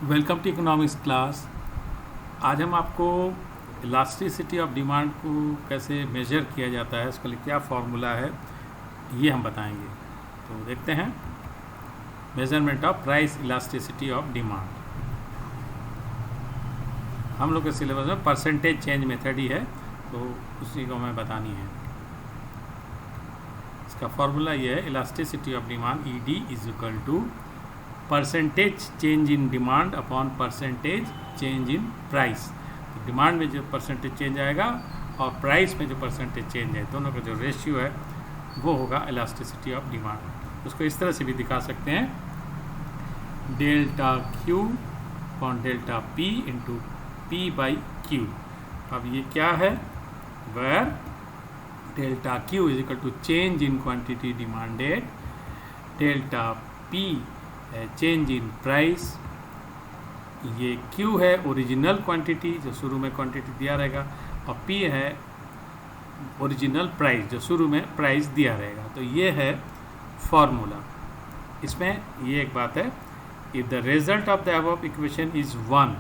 Welcome to economics class. आज हम आपको इलास्टिसिटी ऑफ डिमांड को कैसे मेजर किया जाता है, उसके लिए क्या फार्मूला है, ये हम बताएंगे। तो देखते हैं measurement of price elasticity of demand. हम लोग के सिलेबस में परसेंटेज चेंज मेथड ही है, तो उसी को हमें बतानी है। इसका फार्मूला ये है, elasticity of demand ED is equal to percentage change in demand upon percentage change in price. तो डिमांड में जो परसेंटेज चेंज आएगा और प्राइस में जो परसेंटेज चेंज है, दोनों का जो रेशियो है वो होगा इलास्टिसिटी ऑफ डिमांड। उसको इस तरह से भी दिखा सकते हैं, delta Q upon delta P into P by Q। अब ये क्या है, where delta Q is equal to change in quantity demanded, delta P change in price. ये Q है ओरिजिनल क्वांटिटी, जो शुरू में क्वांटिटी दिया रहेगा, और P है ओरिजिनल प्राइस, जो शुरू में प्राइस दिया रहेगा। तो ये है फॉर्मूला। इसमें ये एक बात है, if the result of the above equation is 1,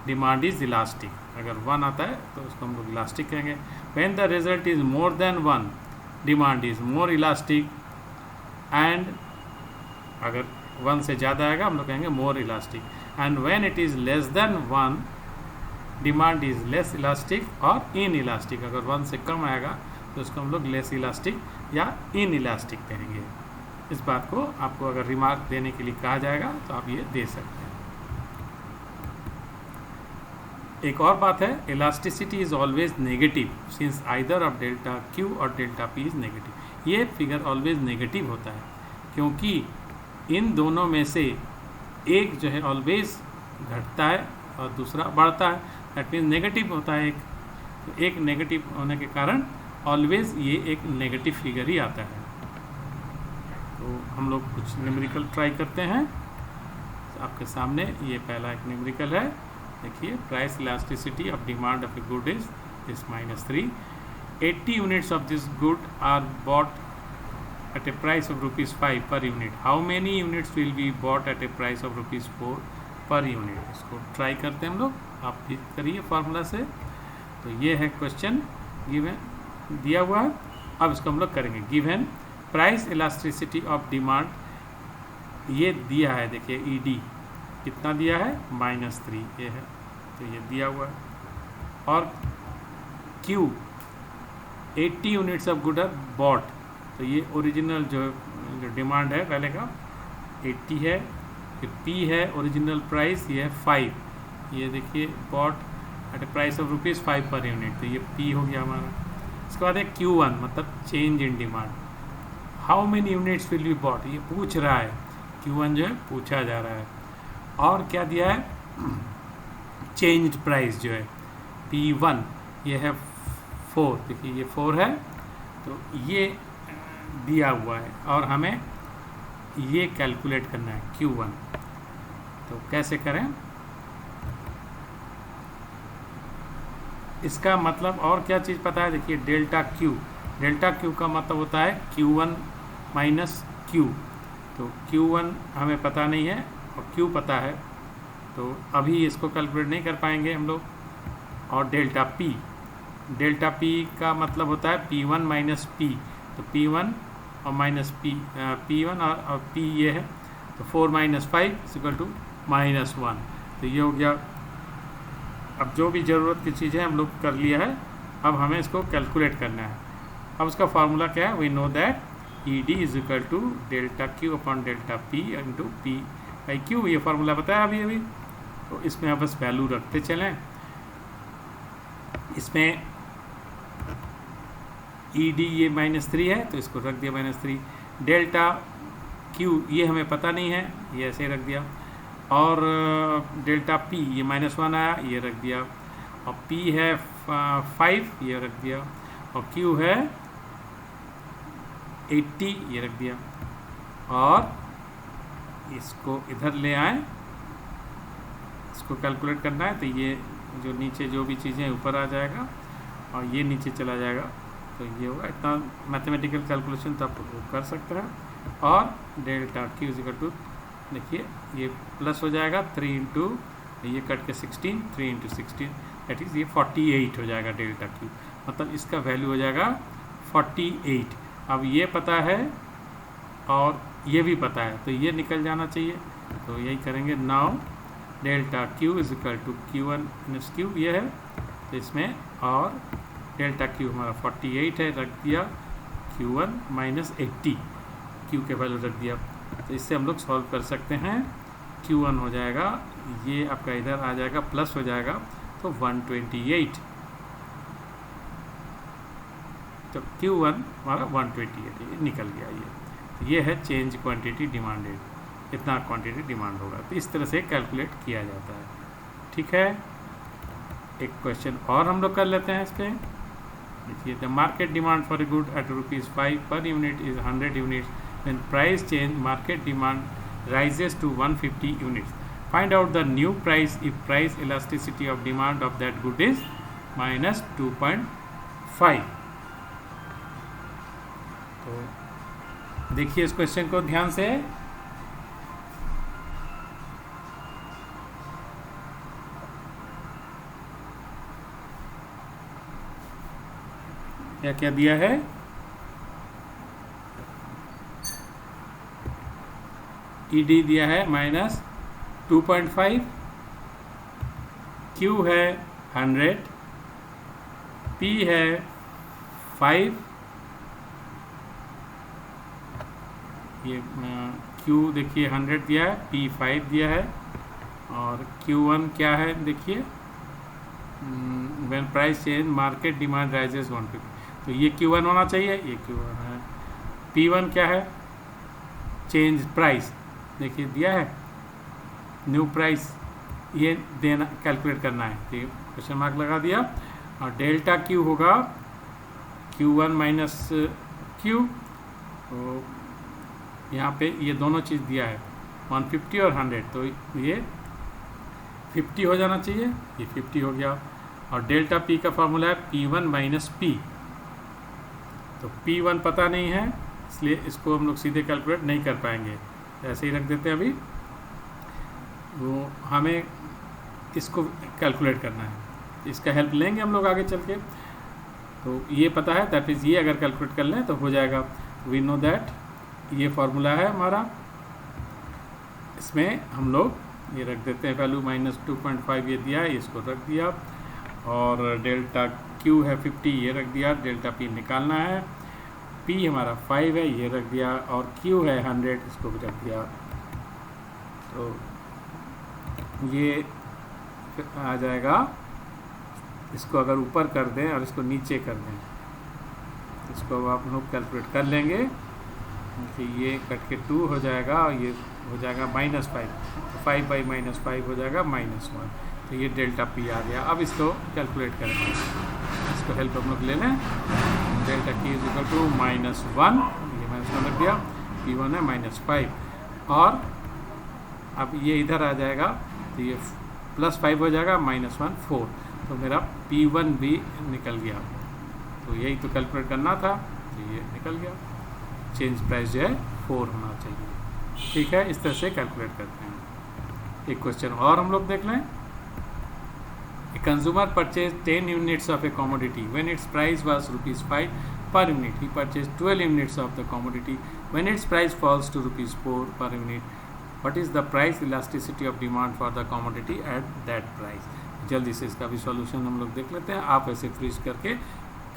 demand is elastic. अगर 1 आता है तो उसको हम लोग इलास्टिक कहेंगे। When the result is more than 1, demand is more elastic. And अगर 1 से ज़्यादा आएगा हम लोग कहेंगे मोर elastic. And when it is less than 1, demand is less elastic और इन इलास्टिक। अगर 1 से कम आएगा तो उसको हम लोग लेस इलास्टिक या इन इलास्टिक कहेंगे। इस बात को आपको अगर रिमार्क देने के लिए कहा जाएगा तो आप ये दे सकते हैं। एक और बात है, elasticity is always negative since either of delta Q और डेल्टा P इज नेगेटिव। ये फिगर ऑलवेज नेगेटिव होता है क्योंकि इन दोनों में से एक जो है ऑलवेज घटता है और दूसरा बढ़ता है। दैट मीन्स नेगेटिव होता है एक, तो एक नेगेटिव होने के कारण ऑलवेज ये एक नेगेटिव फिगर ही आता है। तो हम लोग कुछ न्यूमेरिकल ट्राई करते हैं। तो आपके सामने ये पहला एक न्यूमेरिकल है, देखिए, price elasticity of demand of a good is -3। 80 units of this good are bought at a price of ₹5 per unit. How many units will be bought at a price of ₹4 per unit? इसको try करते हैं हम लोग, आप भी करिए formula से। तो ये है क्वेश्चन गिवन, दिया हुआ है। अब इसको हम लोग करेंगे। Given price elasticity of demand, ये दिया है, देखिए ED कितना दिया है, -3 ये है, तो ये दिया हुआ है। और Q 80 units of good are bought, तो ये ओरिजिनल जो डिमांड है पहले का 80 है। फिर P है ओरिजिनल प्राइस, ये है 5। ये देखिए bought at A price of ₹5 per unit, तो ये P हो गया हमारा। इसके बाद है Q1, मतलब change in demand. How many units will be bought, ये पूछ रहा है, Q1 जो है पूछा जा रहा है। और क्या दिया है, चेंज प्राइस जो है P1, ये है 4, देखिए ये 4 है, तो ये दिया हुआ है और हमें ये कैलकुलेट करना है Q1। तो कैसे करें, इसका मतलब और क्या चीज़ पता है, देखिए डेल्टा Q का मतलब होता है Q1 माइनस Q। तो Q1 हमें पता नहीं है और Q पता है, तो अभी इसको कैलकुलेट नहीं कर पाएंगे हम लोग। और डेल्टा P का मतलब होता है P1 माइनस P, तो P1 और माइनस P1 और P ये है, तो 4 - 5 इक्वल टू -1। तो ये हो गया। अब जो भी ज़रूरत की चीज़ें हम लोग कर लिया है, अब हमें इसको कैलकुलेट करना है। अब उसका फार्मूला क्या है, we know that ED is equal to delta Q upon delta P into P by Q। ये फार्मूला बताया अभी। तो इसमें आप बस वैल्यू रखते चलें। इसमें ED ये -3 है, तो इसको रख दिया -3। डेल्टा Q ये हमें पता नहीं है, ये ऐसे ही रख दिया। और डेल्टा P ये -1 आया, ये रख दिया। और P है 5, ये रख दिया। और Q है 80, ये रख दिया। और इसको इधर ले आए, इसको कैलकुलेट करना है, तो ये जो नीचे जो भी चीज़ें ऊपर आ जाएगा और ये नीचे चला जाएगा, तो ये होगा। इतना मैथमेटिकल कैलकुलेशन तो आप कर सकते हैं। और delta Q is equal to देखिए ये प्लस हो जाएगा 3 इंटू ये कट के 16, 3 इंटू 16 दैट इज़ ये 48 हो जाएगा डेल्टा क्यू, मतलब इसका वैल्यू हो जाएगा 48। अब ये पता है और ये भी पता है तो ये निकल जाना चाहिए, तो यही करेंगे। Now delta Q is equal to Q1 minus Q ये है, तो इसमें और डेल्टा क्यू हमारा 48 है, रख दिया Q1 माइनस 80 क्यू के वैल्यू रख दिया, तो इससे हम लोग सॉल्व कर सकते हैं। Q1 हो जाएगा, ये आपका इधर आ जाएगा प्लस हो जाएगा तो 128, तो Q1 हमारा 128 निकल गया। ये है चेंज क्वांटिटी डिमांडेड, इतना क्वांटिटी डिमांड होगा, तो इस तरह से कैलकुलेट किया जाता है। ठीक है, एक क्वेश्चन और हम लोग कर लेते हैं इस पर। देखिए, the market demand for a good at ₹5 per unit is 100 units, when price change market demand rises to 150 units, find out the new price if price elasticity of demand of that good is -2.5। तो देखिए इस question को ध्यान से। क्या क्या दिया है, ईडी दिया है -2.5, क्यू है 100, पी है 5, ये क्यू देखिए 100 दिया है, पी 5 दिया है, और Q1 क्या है देखिए, when price change market demand rises 150, तो ये Q1 होना चाहिए, ये Q1 है। P1 क्या है, चेंज प्राइस देखिए दिया है, न्यू प्राइस ये देना कैलकुलेट करना है, तो क्वेश्चन मार्क लगा दिया। और डेल्टा क्यू होगा Q1 माइनस क्यू, तो यहाँ पे ये दोनों चीज़ दिया है 150 और 100, तो ये 50 हो जाना चाहिए, ये 50 हो गया। और डेल्टा पी का फार्मूला है P1 माइनस पी, तो P1 पता नहीं है इसलिए इसको हम लोग सीधे कैलकुलेट नहीं कर पाएंगे, ऐसे ही रख देते हैं अभी। वो हमें इसको कैलकुलेट करना है, इसका हेल्प लेंगे हम लोग आगे चल के। तो ये पता है, दैट इज़ ये अगर कैलकुलेट कर लें तो हो जाएगा। वी नो दैट ये फार्मूला है हमारा, इसमें हम लोग ये रख देते हैं वैल्यू -2.5 ये दिया है, इसको रख दिया। और डेल्टा क्यू है 50, ये रख दिया। डेल्टा पी निकालना है, पी हमारा 5 है, ये रख दिया। और क्यू है 100, इसको भी रख दिया। तो ये आ जाएगा, इसको अगर ऊपर कर दें और इसको नीचे कर दें, इसको अब आप लोग कैलकुलेट कर लेंगे कि ये कट के 2 हो जाएगा और ये हो जाएगा -5, तो 5 बाई -5 हो जाएगा -1, तो ये डेल्टा पी आ गया। अब इसको कैलकुलेट करेंगे, इसको हेल्प हम लोग ले लें। डेल्टा की इज इक्वल टू -1, ये -1 रख दिया, P1 है -5, और अब ये इधर आ जाएगा तो ये +5 हो जाएगा, -1 4, तो मेरा P1 भी निकल गया। तो यही तो कैलकुलेट करना था, तो ये निकल गया। चेंज प्राइस जो है 4 होना चाहिए। ठीक है, इस तरह से कैलकुलेट करते हैं। एक क्वेश्चन और हम लोग देख लें। A consumer purchased 10 units of a commodity. When its price was ₹5 per unit, he purchased 12 units of the commodity. When its price falls to ₹4 per unit, what is the price elasticity of demand for the commodity at that price? जल्दी से इसका भी solution हम लोग देख लेते हैं। आप ऐसे फ्रीज करके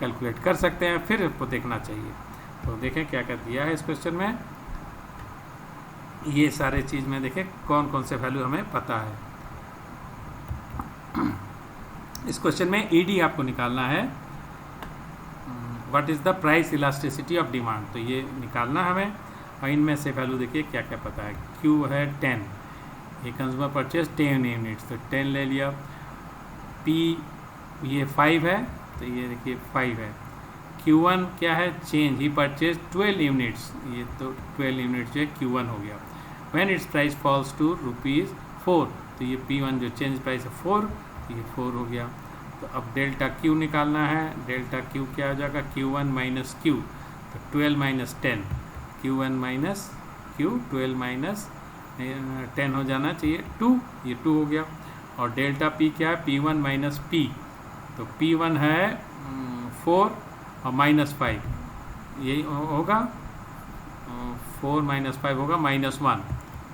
कैलकुलेट कर सकते हैं, फिर आपको देखना चाहिए। तो देखें क्या क्या दिया है इस क्वेश्चन में। ये सारे चीज़ में देखें कौन कौन से वैल्यू हमें पता है। इस क्वेश्चन में ईडी आपको निकालना है, what is the price elasticity of demand, तो ये निकालना है हमें। और इनमें से वैल्यू देखिए क्या क्या पता है। क्यू है 10, ये कंज्यूमर परचेज 10 यूनिट्स, तो 10 ले लिया। पी ये 5 है, तो ये देखिए 5 है। Q1 क्या है, चेंज, ही परचेज 12 यूनिट्स, ये तो 12 यूनिट्स जो है Q1 हो गया। When its price falls to ₹4, तो ये P1 जो चेंज प्राइस है 4, तो ये 4 हो गया। तो अब डेल्टा क्यू निकालना है। डेल्टा क्यू क्या हो जाएगा, Q1 माइनस क्यू, तो 12 minus 10, Q1 minus Q, 12 minus 10 हो जाना चाहिए 2, ये 2 हो गया। और डेल्टा पी क्या है, P1 माइनस पी, तो P1 है 4 और -5, यही होगा 4 - 5 होगा -1,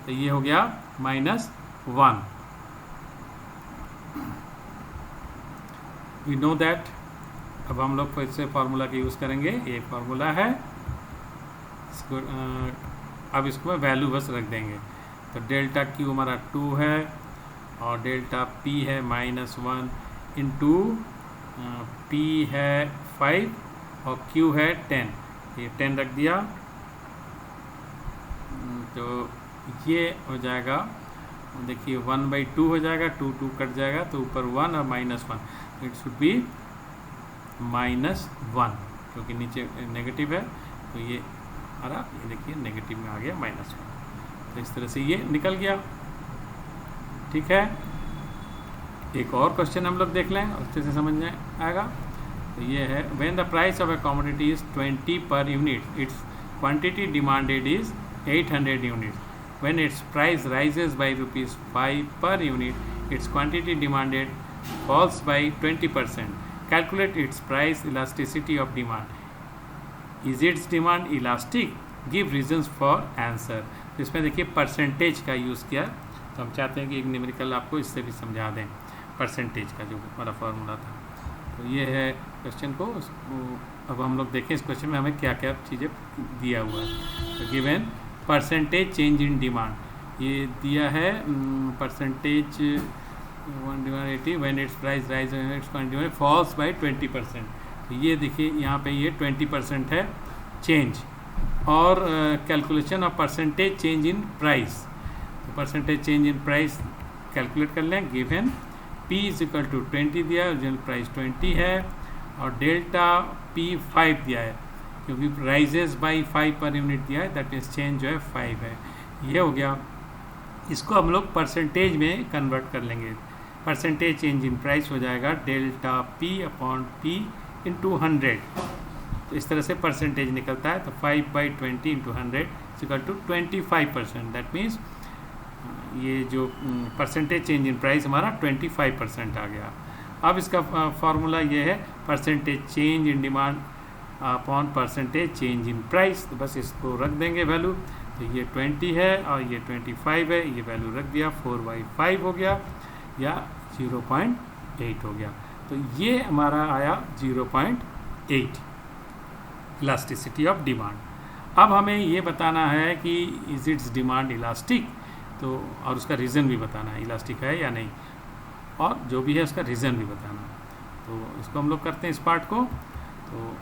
तो ये हो गया -1। We know that. अब हम लोग फिर से फार्मूला का यूज़ करेंगे, ये फार्मूला है इसको, अब इसको मैं वैल्यू बस रख देंगे। तो डेल्टा क्यू हमारा 2 है और डेल्टा पी है -1 इंटू पी है 5 और क्यू है 10, ये 10 रख दिया। तो ये हो जाएगा, देखिए 1/2 हो जाएगा, 2 कट जाएगा तो ऊपर 1 और -1, इट शुड बी -1, क्योंकि नीचे नेगेटिव है तो ये हमारा, ये देखिए नेगेटिव में आ गया -1। तो इस तरह से ये निकल गया। ठीक है, एक और क्वेश्चन हम लोग देख लें, अच्छे से समझ में आएगा। तो ये है, when the price of a commodity is 20 per unit, its quantity demanded is 800 units. When its price rises by ₹5 per unit, its quantity demanded falls by 20%। Calculate its price elasticity of demand. Is its demand elastic? Give reasons for answer. तो इसमें देखिए percentage का use किया, तो हम चाहते हैं कि एक न्यूमेरिकल आपको इससे भी समझा दें, परसेंटेज का जो हमारा फॉर्मूला था। तो ये है क्वेश्चन को। अब हम लोग देखें इस क्वेश्चन में हमें क्या क्या चीज़ें दिया हुआ है। तो given percentage change in demand, ये दिया है percentage 1/80 when its price rise its quantity falls by 20%। तो ये देखिए यहाँ पे ये 20% है चेंज। और calculation of percentage change in price, तो percentage change in price calculate कर लें। Given P is equal to 20 दिया है, ओरिजिनल प्राइस 20 है, और डेल्टा P 5 दिया है, क्योंकि राइजेस बाई 5 पर यूनिट दिया है, दैट मीन्स चेंज जो है 5 है। ये हो गया। इसको हम लोग परसेंटेज में कन्वर्ट कर लेंगे। परसेंटेज चेंज इन प्राइस हो जाएगा delta P upon P into 100। तो इस तरह से परसेंटेज निकलता है। तो 5/20 into 100 equal to 25%। That means ये जो परसेंटेज चेंज इन प्राइस हमारा 25% आ गया। अब इसका फार्मूला ये है percentage change in demand upon percentage change in price. तो बस इसको रख देंगे वैल्यू। तो ये 20 है और ये 25 है, ये वैल्यू रख दिया, 4/5 हो गया या 0.8 हो गया। तो ये हमारा आया 0.8 इलास्टिसिटी ऑफ डिमांड। अब हमें ये बताना है कि इज इट्स डिमांड इलास्टिक, तो और उसका रीज़न भी बताना है, इलास्टिक है या नहीं, और जो भी है उसका रीज़न भी बताना है। तो इसको हम लोग करते हैं इस पार्ट को। तो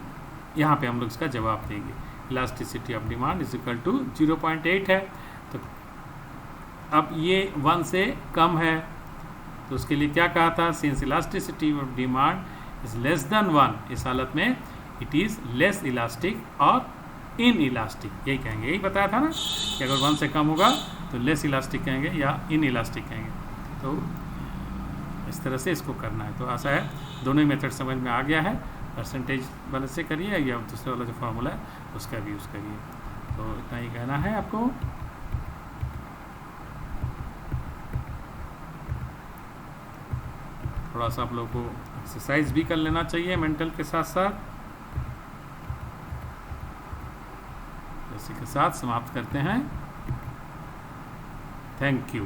यहाँ पे हम लोग इसका जवाब देंगे। Elasticity of demand is equal to 0.8 है। तो अब ये 1 से कम है, तो उसके लिए क्या कहा था, since elasticity of demand is less than 1, इस हालत में इट इज़ लेस इलास्टिक और इन इलास्टिक, यही कहेंगे, यही बताया था ना कि अगर 1 से कम होगा तो लेस इलास्टिक कहेंगे या इन इलास्टिक कहेंगे। तो इस तरह से इसको करना है। तो ऐसा है, दोनों ही मेथड समझ में आ गया है। परसेंटेज वाले से करिए या दूसरे वाला जो फार्मूला है उसका भी यूज़ करिए। तो इतना ही कहना है आपको। थोड़ा सा आप लोगों को एक्सरसाइज भी कर लेना चाहिए मेंटल के साथ साथ। इसी के साथ समाप्त करते हैं। Thank you.